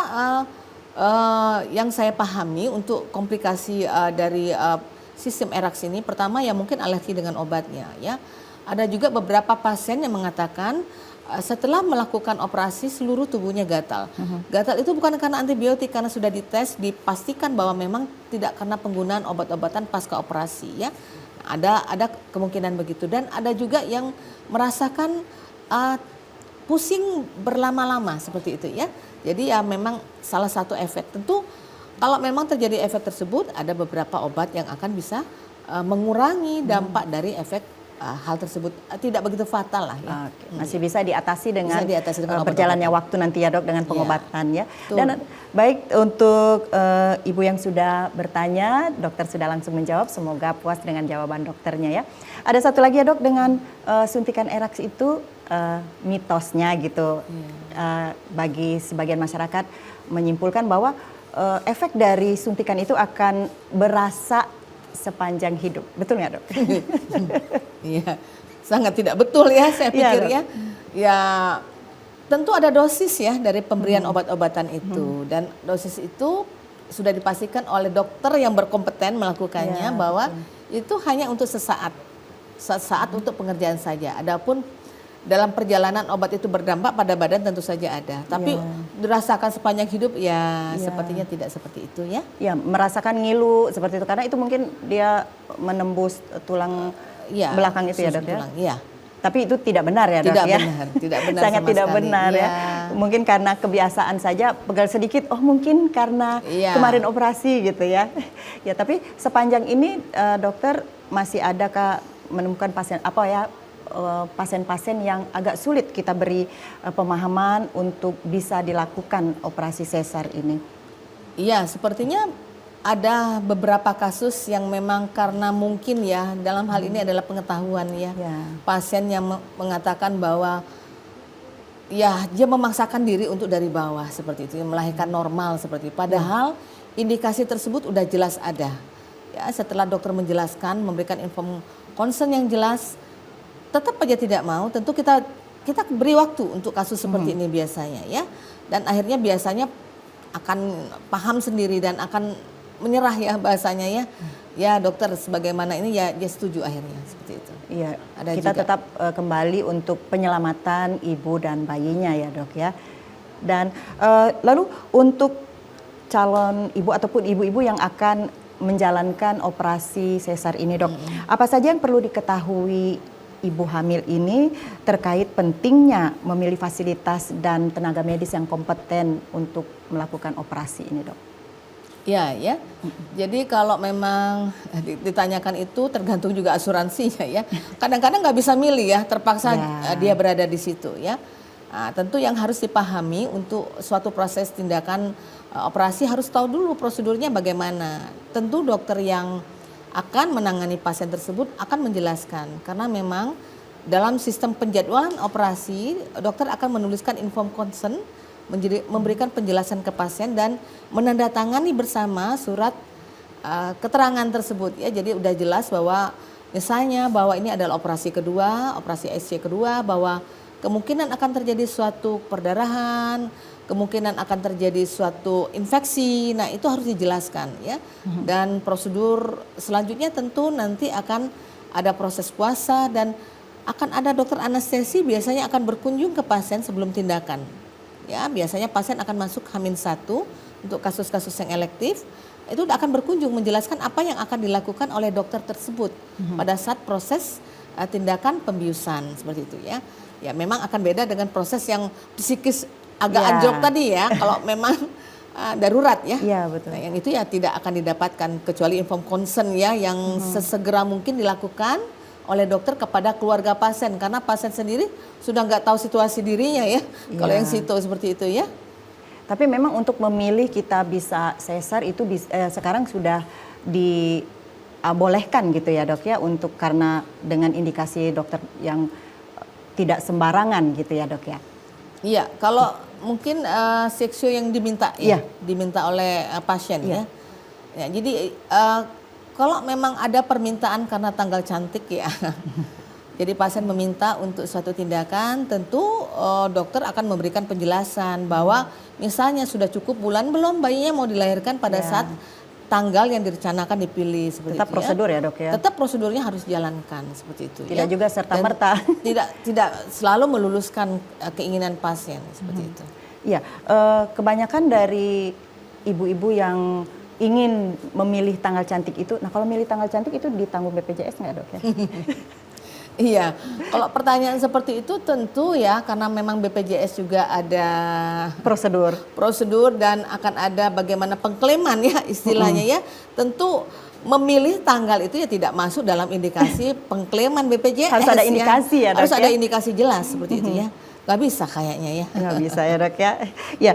yang saya pahami untuk komplikasi dari sistem ERAX ini, pertama ya mungkin alergi dengan obatnya ya. Ada juga beberapa pasien yang mengatakan setelah melakukan operasi seluruh tubuhnya gatal. Gatal itu bukan karena antibiotik, karena sudah dites dipastikan bahwa memang tidak karena penggunaan obat-obatan pasca operasi ya. Ada kemungkinan begitu, dan ada juga yang merasakan pusing berlama-lama seperti itu ya. Jadi ya memang salah satu efek. Tentu kalau memang terjadi efek tersebut, ada beberapa obat yang akan bisa mengurangi dampak dari efek hal tersebut, tidak begitu fatal lah ya. Masih bisa diatasi dengan, obat-obatan. berjalannya waktu nanti ya dok, dengan pengobatan ya. Betul. Dan baik, untuk ibu yang sudah bertanya, dokter sudah langsung menjawab. Semoga puas dengan jawaban dokternya ya. Ada satu lagi ya dok, dengan suntikan ERAX itu mitosnya gitu. Bagi sebagian masyarakat menyimpulkan bahwa efek dari suntikan itu akan berasa sepanjang hidup. Betul nggak dok? Iya, sangat tidak betul ya saya pikir ya. Ya tentu ada dosis ya dari pemberian obat-obatan itu, dan dosis itu sudah dipastikan oleh dokter yang berkompeten melakukannya bahwa itu hanya untuk sesaat untuk pengerjaan saja. Adapun dalam perjalanan obat itu berdampak pada badan tentu saja ada, tapi dirasakan sepanjang hidup ya sepertinya tidak seperti itu ya. Ya, merasakan ngilu seperti itu karena itu mungkin dia menembus tulang belakang itu ya dok ya. Iya. Tapi itu tidak benar ya dok tidak ya. Tidak benar Sangat sama tidak sekali. benar ya. Mungkin karena kebiasaan saja, pegal sedikit, oh mungkin karena kemarin operasi gitu ya. Ya, tapi sepanjang ini dokter masih adakah menemukan pasien pasien-pasien yang agak sulit kita beri pemahaman untuk bisa dilakukan operasi sesar ini? Iya, sepertinya ada beberapa kasus yang memang karena mungkin ya dalam hal ini adalah pengetahuan ya. Pasien yang mengatakan bahwa ya dia memaksakan diri untuk dari bawah seperti itu, melahirkan normal seperti itu. Padahal indikasi tersebut udah jelas ada. Ya, setelah dokter menjelaskan, memberikan info concern yang jelas, tetap aja tidak mau. Tentu kita beri waktu untuk kasus seperti ini biasanya ya, dan akhirnya biasanya akan paham sendiri dan akan menyerah ya bahasanya ya. Ya dokter sebagaimana ini ya dia setuju akhirnya seperti itu. Iya. Ada kita juga tetap kembali untuk penyelamatan ibu dan bayinya ya dok ya. Dan lalu untuk calon ibu ataupun ibu-ibu yang akan menjalankan operasi sesar ini dok, apa saja yang perlu diketahui ibu hamil ini terkait pentingnya memilih fasilitas dan tenaga medis yang kompeten untuk melakukan operasi ini dok? Ya, ya. Jadi kalau memang ditanyakan itu tergantung juga asuransinya ya. Kadang-kadang nggak bisa milih ya, terpaksa dia berada di situ ya. Nah, tentu yang harus dipahami untuk suatu proses tindakan operasi harus tahu dulu prosedurnya bagaimana. Tentu dokter yang akan menangani pasien tersebut akan menjelaskan, karena memang dalam sistem penjadwalan operasi dokter akan menuliskan inform consent, memberikan penjelasan ke pasien dan menandatangani bersama surat keterangan tersebut ya. Jadi udah jelas bahwa misalnya bahwa ini adalah operasi kedua, operasi ICU kedua, bahwa kemungkinan akan terjadi suatu perdarahan, kemungkinan akan terjadi suatu infeksi. Nah, itu harus dijelaskan ya. Dan prosedur selanjutnya tentu nanti akan ada proses puasa dan akan ada dokter anestesi biasanya akan berkunjung ke pasien sebelum tindakan. Ya, biasanya pasien akan masuk H-1 untuk kasus-kasus yang elektif. Itu akan berkunjung menjelaskan apa yang akan dilakukan oleh dokter tersebut pada saat proses tindakan pembiusan seperti itu ya. Ya, memang akan beda dengan proses yang psikis agak anjlok tadi ya, kalau memang darurat ya. Iya betul. Nah, yang itu ya tidak akan didapatkan kecuali inform consent ya yang sesegera mungkin dilakukan oleh dokter kepada keluarga pasien, karena pasien sendiri sudah nggak tahu situasi dirinya ya. Kalau yang situ seperti itu ya. Tapi memang untuk memilih kita bisa sesar itu sekarang sudah dibolehkan gitu ya dok ya, untuk karena dengan indikasi dokter yang tidak sembarangan gitu ya dok ya. Iya, kalau mungkin seksio yang diminta diminta oleh pasien ya. Ya, jadi kalau memang ada permintaan karena tanggal cantik ya. Jadi pasien meminta untuk suatu tindakan, tentu dokter akan memberikan penjelasan bahwa misalnya sudah cukup bulan belum bayinya mau dilahirkan pada saat tanggal yang direncanakan dipilih seperti Tetap itu prosedur ya dok ya? Tetap prosedurnya harus dijalankan seperti itu. Tidak juga serta-merta. Tidak selalu meluluskan keinginan pasien seperti itu. Iya, kebanyakan dari ibu-ibu yang ingin memilih tanggal cantik itu, nah kalau milih tanggal cantik itu ditanggung BPJS nggak dok ya? Iya, kalau pertanyaan seperti itu tentu ya karena memang BPJS juga ada prosedur dan akan ada bagaimana pengklaiman ya istilahnya ya. Tentu memilih tanggal itu ya tidak masuk dalam indikasi pengklaiman BPJS. Harus ada indikasi ya dok. Harus ada indikasi jelas seperti itu ya. Gak bisa kayaknya ya. Nggak bisa ya dok ya. Ya,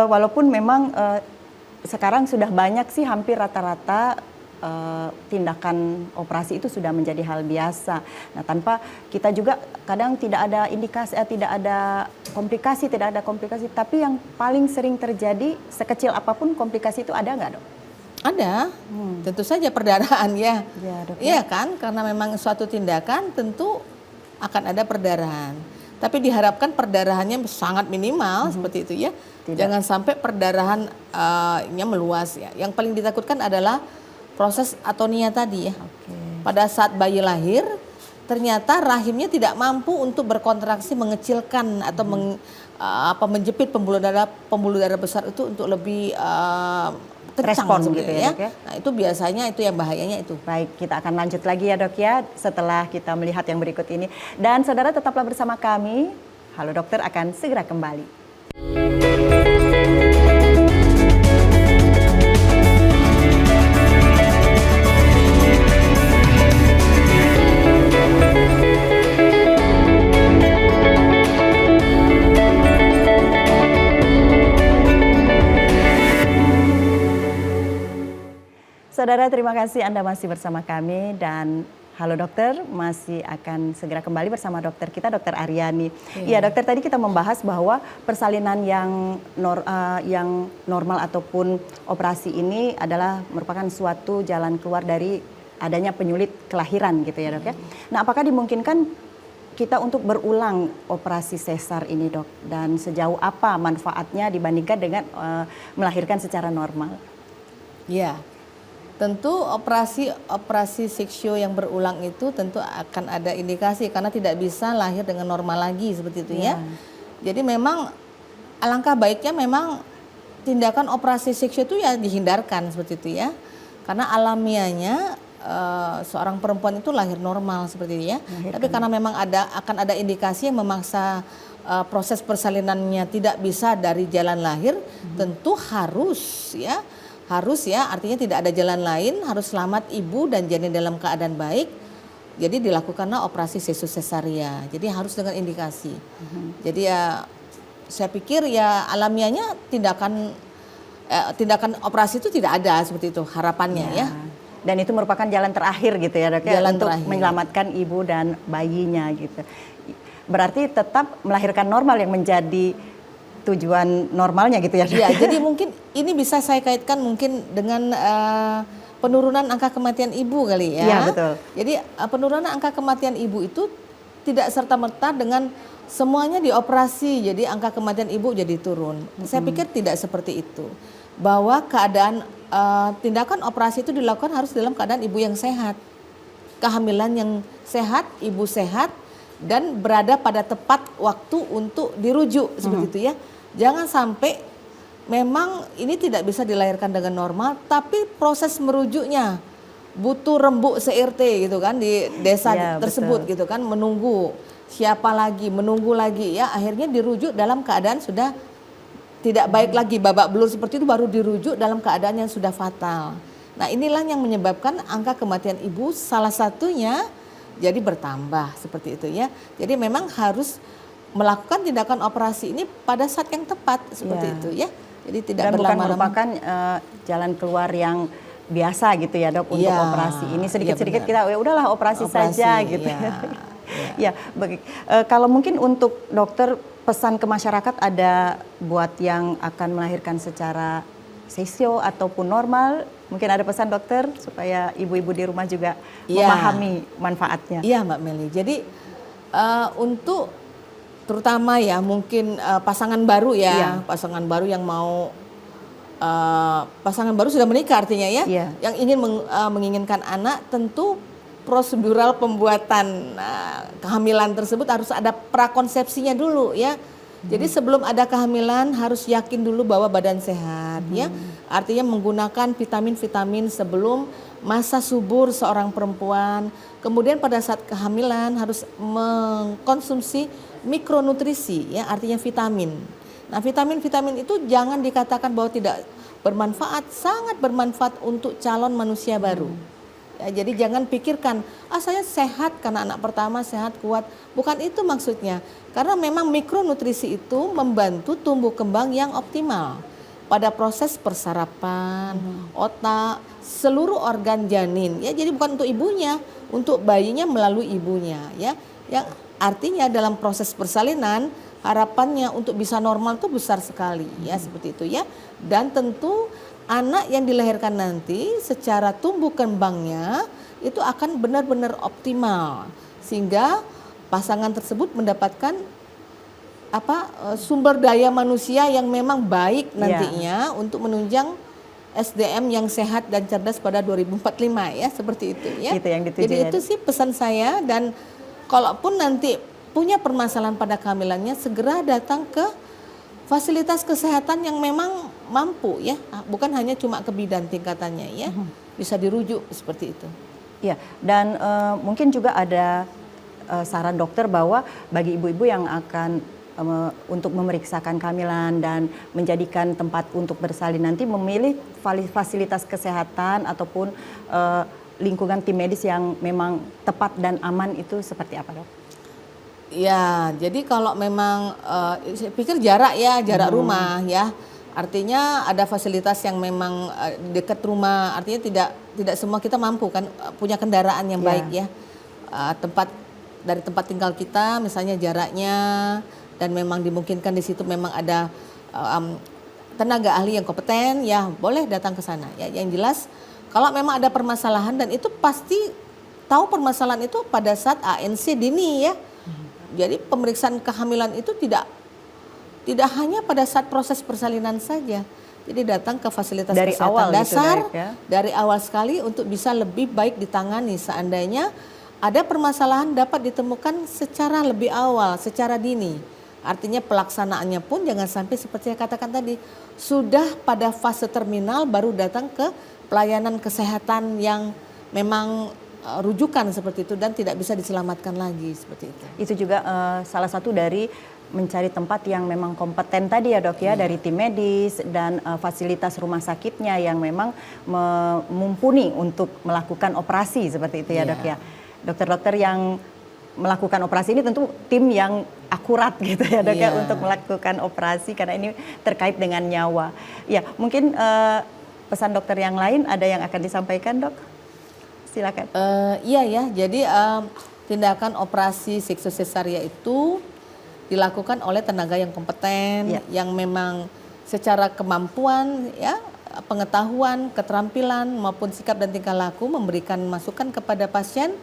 walaupun memang sekarang sudah banyak sih hampir rata-rata tindakan operasi itu sudah menjadi hal biasa. Nah, tanpa kita juga kadang tidak ada indikasi, tidak ada komplikasi. Tapi yang paling sering terjadi sekecil apapun komplikasi itu ada nggak dok? Ada, tentu saja perdarahan ya. Ya, dok, iya kan, karena memang suatu tindakan tentu akan ada perdarahan. Tapi diharapkan perdarahannya sangat minimal seperti itu ya. Tidak. Jangan sampai perdarahannya meluas ya. Yang paling ditakutkan adalah proses atonia tadi ya. Pada saat bayi lahir, ternyata rahimnya tidak mampu untuk berkontraksi mengecilkan atau menjepit pembuluh darah besar itu untuk lebih kencang gitu ya, dok ya. Nah itu biasanya itu yang bahayanya itu. Baik, kita akan lanjut lagi ya dok ya setelah kita melihat yang berikut ini. Dan saudara tetaplah bersama kami. Halo Dokter akan segera kembali. Saudara, terima kasih Anda masih bersama kami dan Halo Dokter masih akan segera kembali bersama dokter kita, Dokter Aryani. Iya dokter, tadi kita membahas bahwa persalinan yang normal ataupun operasi ini adalah merupakan suatu jalan keluar dari adanya penyulit kelahiran gitu ya dok ya. Nah, apakah dimungkinkan kita untuk berulang operasi sesar ini dok? Dan sejauh apa manfaatnya dibandingkan dengan melahirkan secara normal? Ya. Tentu operasi seksio yang berulang itu tentu akan ada indikasi karena tidak bisa lahir dengan normal lagi seperti itu ya. Jadi memang alangkah baiknya memang tindakan operasi seksio itu ya dihindarkan seperti itu ya. Karena alamiahnya seorang perempuan itu lahir normal seperti itu ya. Tapi karena memang akan ada indikasi yang memaksa proses persalinannya tidak bisa dari jalan lahir, tentu harus ya, artinya tidak ada jalan lain, harus selamat ibu dan janin dalam keadaan baik. Jadi dilakukanlah operasi sesus cesaria. Jadi harus dengan indikasi. Jadi ya saya pikir ya alamiahnya tindakan operasi itu tidak ada seperti itu harapannya ya. Dan itu merupakan jalan terakhir gitu ya dok ya, untuk terakhir menyelamatkan ibu dan bayinya gitu. Berarti tetap melahirkan normal yang menjadi tujuan normalnya gitu ya. Iya, jadi mungkin ini bisa saya kaitkan mungkin dengan penurunan angka kematian ibu kali ya. Iya, betul. Jadi penurunan angka kematian ibu itu tidak serta-merta dengan semuanya dioperasi, jadi angka kematian ibu jadi turun. Saya pikir tidak seperti itu. Bahwa keadaan tindakan operasi itu dilakukan harus dalam keadaan ibu yang sehat. Kehamilan yang sehat, ibu sehat, dan berada pada tepat waktu untuk dirujuk seperti itu ya. Jangan sampai memang ini tidak bisa dilahirkan dengan normal, tapi proses merujuknya butuh rembuk CRT gitu kan di desa tersebut betul. Gitu kan, menunggu siapa lagi, menunggu lagi ya, akhirnya dirujuk dalam keadaan sudah tidak baik lagi, babak belur seperti itu baru dirujuk dalam keadaan yang sudah fatal. Nah inilah yang menyebabkan angka kematian ibu salah satunya jadi bertambah seperti itu ya. Jadi memang harus melakukan tindakan operasi ini pada saat yang tepat seperti itu ya. Jadi tidak berlama-lama. Dan bukan merupakan jalan keluar yang biasa gitu ya dok untuk operasi ini. Sedikit-sedikit kita ya udahlah operasi saja gitu. Ya, kalau mungkin untuk dokter pesan ke masyarakat ada buat yang akan melahirkan secara sesio ataupun normal, mungkin ada pesan dokter supaya ibu-ibu di rumah juga memahami manfaatnya. Iya Mbak Meli. Jadi untuk terutama ya mungkin pasangan baru ya, pasangan baru yang mau pasangan baru sudah menikah artinya ya, Iya. yang ingin menginginkan anak, tentu prosedural pembuatan kehamilan tersebut harus ada prakonsepsinya dulu ya. Jadi sebelum ada kehamilan harus yakin dulu bahwa badan sehat ya. Artinya menggunakan vitamin-vitamin sebelum masa subur seorang perempuan. Kemudian pada saat kehamilan harus mengkonsumsi mikronutrisi ya, artinya vitamin. Nah, vitamin-vitamin itu jangan dikatakan bahwa tidak bermanfaat, sangat bermanfaat untuk calon manusia baru. Ya, jadi jangan pikirkan, saya sehat karena anak pertama sehat kuat. Bukan itu maksudnya. Karena memang mikronutrisi itu membantu tumbuh kembang yang optimal pada proses persarapan, otak, seluruh organ janin. Ya, jadi bukan untuk ibunya, untuk bayinya melalui ibunya. Ya, yang artinya dalam proses persalinan harapannya untuk bisa normal itu besar sekali. Ya, seperti itu ya. Dan tentu anak yang dilahirkan nanti secara tumbuh kembangnya itu akan benar-benar optimal sehingga pasangan tersebut mendapatkan sumber daya manusia yang memang baik nantinya untuk menunjang SDM yang sehat dan cerdas pada 2045 ya, seperti itu ya. Itu yang dituju. Jadi itu sih pesan saya, dan kalaupun nanti punya permasalahan pada kehamilannya segera datang ke fasilitas kesehatan yang memang mampu ya, bukan hanya cuma ke bidan tingkatannya ya, bisa dirujuk seperti itu. Ya, dan mungkin juga ada saran dokter bahwa bagi ibu-ibu yang akan untuk memeriksakan kehamilan dan menjadikan tempat untuk bersalin nanti memilih fasilitas kesehatan ataupun lingkungan tim medis yang memang tepat dan aman itu seperti apa, Dok? Ya, jadi kalau memang saya pikir jarak rumah ya. Artinya ada fasilitas yang memang dekat rumah. Artinya tidak semua kita mampu kan punya kendaraan yang baik ya. Dari tempat tinggal kita misalnya jaraknya, dan memang dimungkinkan di situ memang ada tenaga ahli yang kompeten, ya boleh datang ke sana. Ya, yang jelas kalau memang ada permasalahan, dan itu pasti tahu permasalahan itu pada saat ANC dini ya. Jadi pemeriksaan kehamilan itu tidak hanya pada saat proses persalinan saja. Jadi datang ke fasilitas dari kesehatan awal dasar gitu, ya? Dari awal sekali untuk bisa lebih baik ditangani seandainya ada permasalahan dapat ditemukan secara lebih awal, secara dini. Artinya pelaksanaannya pun jangan sampai seperti yang katakan tadi, sudah pada fase terminal baru datang ke pelayanan kesehatan yang memang rujukan seperti itu dan tidak bisa diselamatkan lagi seperti itu. Itu juga salah satu dari mencari tempat yang memang kompeten tadi ya, Dok ya, dari tim medis dan fasilitas rumah sakitnya yang memang mumpuni untuk melakukan operasi seperti itu ya, Dok ya. Dokter-dokter yang melakukan operasi ini tentu tim yang akurat gitu ya, Dok ya, untuk melakukan operasi karena ini terkait dengan nyawa. Ya, mungkin pesan dokter yang lain ada yang akan disampaikan, Dok? Silakan. Iya ya, jadi tindakan operasi seksu sesaria itu dilakukan oleh tenaga yang kompeten, yang memang secara kemampuan, ya, pengetahuan, keterampilan maupun sikap dan tingkah laku memberikan masukan kepada pasien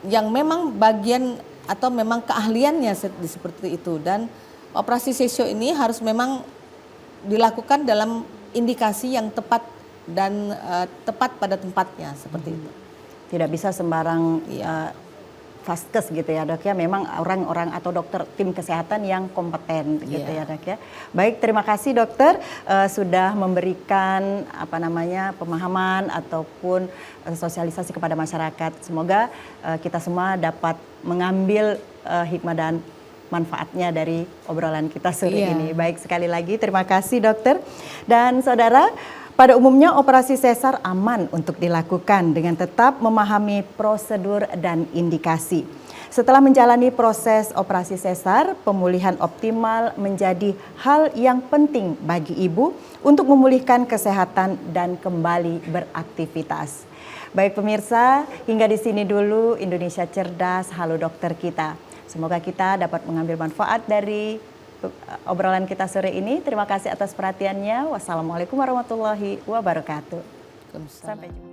yang memang bagian atau memang keahliannya seperti itu. Dan operasi sesio ini harus memang dilakukan dalam indikasi yang tepat dan tepat pada tempatnya seperti itu. Tidak bisa sembarang vaskes gitu ya, Dok ya. Memang orang-orang atau dokter tim kesehatan yang kompeten gitu ya, Dok ya. Baik, terima kasih dokter sudah memberikan pemahaman ataupun sosialisasi kepada masyarakat. Semoga kita semua dapat mengambil hikmah dan manfaatnya dari obrolan kita sore ini. Baik, sekali lagi terima kasih dokter. Dan saudara, pada umumnya operasi sesar aman untuk dilakukan dengan tetap memahami prosedur dan indikasi. Setelah menjalani proses operasi sesar, pemulihan optimal menjadi hal yang penting bagi ibu untuk memulihkan kesehatan dan kembali beraktivitas. Baik pemirsa, hingga di sini dulu Indonesia Cerdas, Halo Dokter kita. Semoga kita dapat mengambil manfaat dari obrolan kita sore ini. Terima kasih atas perhatiannya. Wassalamualaikum warahmatullahi wabarakatuh. Sampai jumpa.